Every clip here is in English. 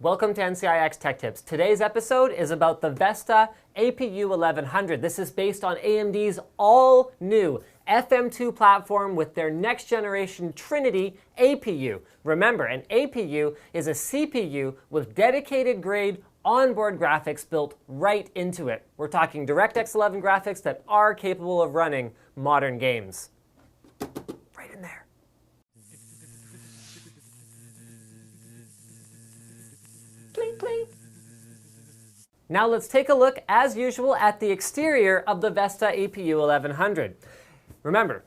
Welcome to NCIX Tech Tips. Today's episode is about the Vesta APU 1100. This is based on AMD's all-new FM2 platform with their next-generation Trinity APU. Remember, an APU is a CPU with dedicated-grade onboard graphics built right into it. We're talking DirectX 11 graphics that are capable of running modern games. Right in there. Clink, clink. Now let's take a look, as usual, at the exterior of the Vesta APU 1100. Remember,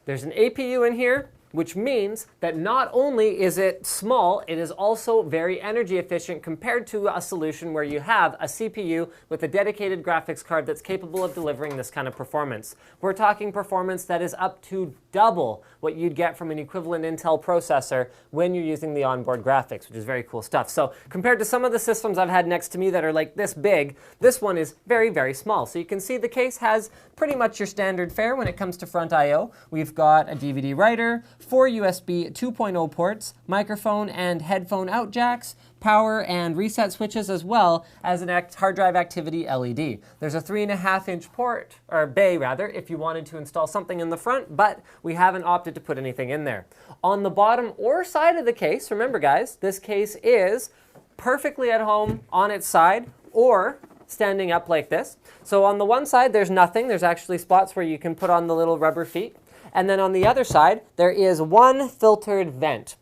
there's an APU in here, which means that not only is it small, it is also very energy efficient compared to a solution where you have a CPU with a dedicated graphics card that's capable of delivering this kind of performance. We're talking performance that is up to double what you'd get from an equivalent Intel processor when you're using the onboard graphics, which is very cool stuff. So compared to some of the systems I've had next to me that are like this big, this one is very, very small. So you can see the case has pretty much your standard fare when it comes to front I/O. We've got a DVD writer, 4 USB 2.0 ports, microphone and headphone out jacks, power and reset switches, as well as an hard drive activity LED. There's a 3.5-inch port, or bay rather, if you wanted to install something in the front, but we haven't opted to put anything in there. On the bottom or side of the case, remember guys, this case is perfectly at home on its side or standing up like this. So on the one side, there's nothing. There's actually spots where you can put on the little rubber feet. And then on the other side, there is one filtered vent.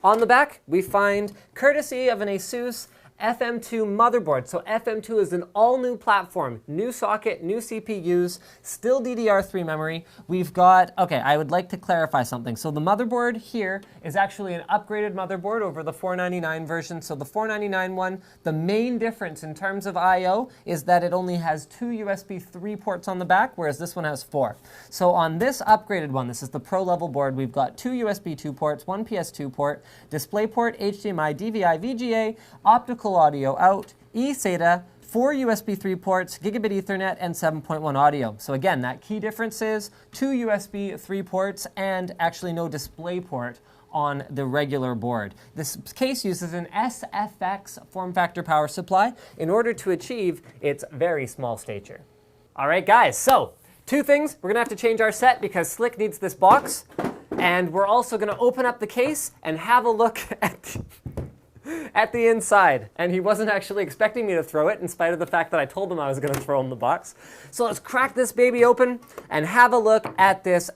On the back, we find, courtesy of an ASUS FM2 motherboard. So FM2 is an all-new platform, new socket, new CPUs, still DDR3 memory. We've got, okay, I would like to clarify something. So the motherboard here is actually an upgraded motherboard over the 499 version. So the 499 one, the main difference in terms of I/O is that it only has 2 USB 3 ports on the back, whereas this one has 4. So on this upgraded one, this is the pro level board, we've got 2 USB 2 ports, 1 PS2 port, DisplayPort, HDMI, DVI, VGA, optical audio out, eSATA, 4 USB 3 ports, gigabit Ethernet, and 7.1 audio. So again, that key difference is 2 USB 3 ports and actually no display port on the regular board. This case uses an SFX form factor power supply in order to achieve its very small stature. All right, guys, so 2 things. We're gonna have to change our set because Slick needs this box, and we're also gonna open up the case and have a look at the inside. And he wasn't actually expecting me to throw it, in spite of the fact that I told him I was going to throw him the box. So let's crack this baby open and have a look at this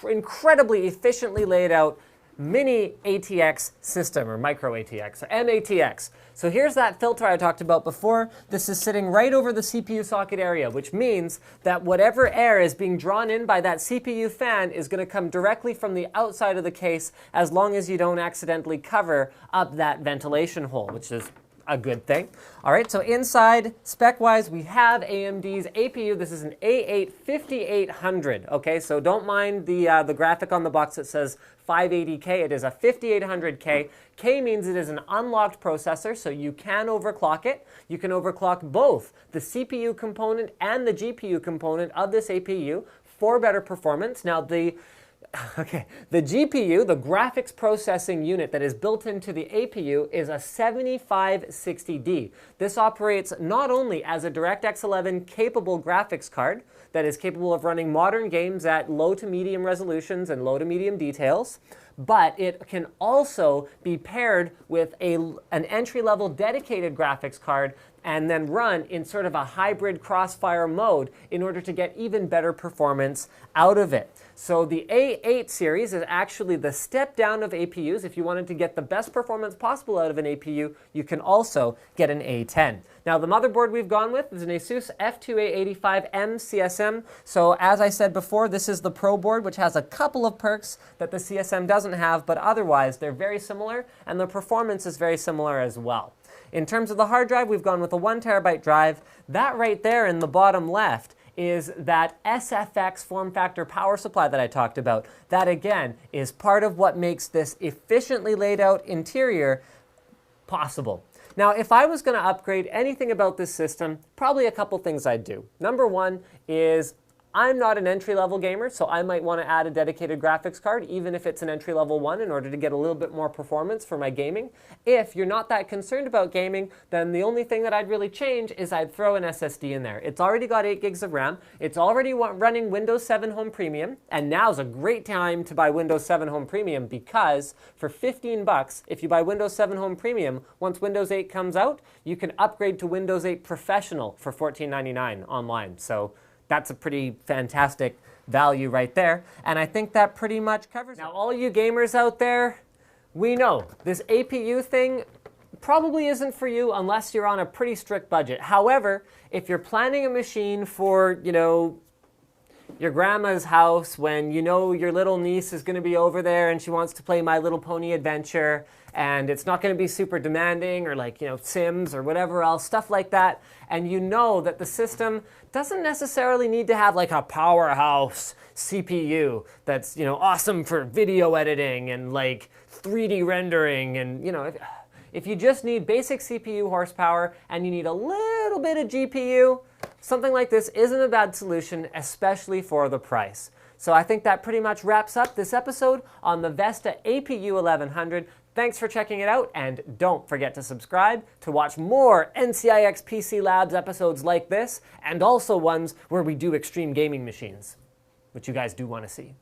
incredibly efficiently laid out mini ATX system, or micro ATX, or MATX. So here's that filter I talked about before. This is sitting right over the CPU socket area, which means that whatever air is being drawn in by that CPU fan is going to come directly from the outside of the case, as long as you don't accidentally cover up that ventilation hole, which is a good thing. All right, so inside, spec-wise, we have AMD's APU. This is an A8 5800, okay? So don't mind the graphic on the box that says 580K. It is a 5800K. K means it is an unlocked processor, so you can overclock it. You can overclock both the CPU component and the GPU component of this APU for better performance. Now, the GPU, the graphics processing unit that is built into the APU, is a 7560D. This operates not only as a DirectX 11 capable graphics card that is capable of running modern games at low to medium resolutions and low to medium details, but it can also be paired with an entry-level dedicated graphics card and then run in sort of a hybrid crossfire mode in order to get even better performance out of it. So the A8 series is actually the step down of APUs. If you wanted to get the best performance possible out of an APU, you can also get an A10. Now the motherboard we've gone with is an ASUS F2A85M CSM. So as I said before, this is the Pro board, which has a couple of perks that the CSM doesn't have, but otherwise they're very similar, and the performance is very similar as well. In terms of the hard drive, we've gone with a 1 terabyte drive. That right there in the bottom left is that SFX form factor power supply that I talked about. That again is part of what makes this efficiently laid out interior possible. Now, if I was going to upgrade anything about this system, probably a couple things I'd do. Number one is I'm not an entry-level gamer, so I might want to add a dedicated graphics card, even if it's an entry-level one, in order to get a little bit more performance for my gaming. If you're not that concerned about gaming, then the only thing that I'd really change is I'd throw an SSD in there. It's already got 8 gigs of RAM, it's already running Windows 7 Home Premium, and now's a great time to buy Windows 7 Home Premium because for 15 bucks, if you buy Windows 7 Home Premium, once Windows 8 comes out, you can upgrade to Windows 8 Professional for $14.99 online. So that's a pretty fantastic value right there. And I think that pretty much covers it. Now, all you gamers out there, we know this APU thing probably isn't for you unless you're on a pretty strict budget. However, if you're planning a machine for, you know, your grandma's house when you know your little niece is going to be over there and she wants to play My Little Pony Adventure, and it's not going to be super demanding, or like, you know, Sims or whatever else, stuff like that, and you know that the system doesn't necessarily need to have like a powerhouse CPU that's, you know, awesome for video editing and like 3D rendering, and, you know, if you just need basic CPU horsepower and you need a little bit of GPU, something like this isn't a bad solution, especially for the price. So I think that pretty much wraps up this episode on the Vesta APU 1100. Thanks for checking it out, and don't forget to subscribe to watch more NCIX PC Labs episodes like this, and also ones where we do extreme gaming machines, which you guys do want to see.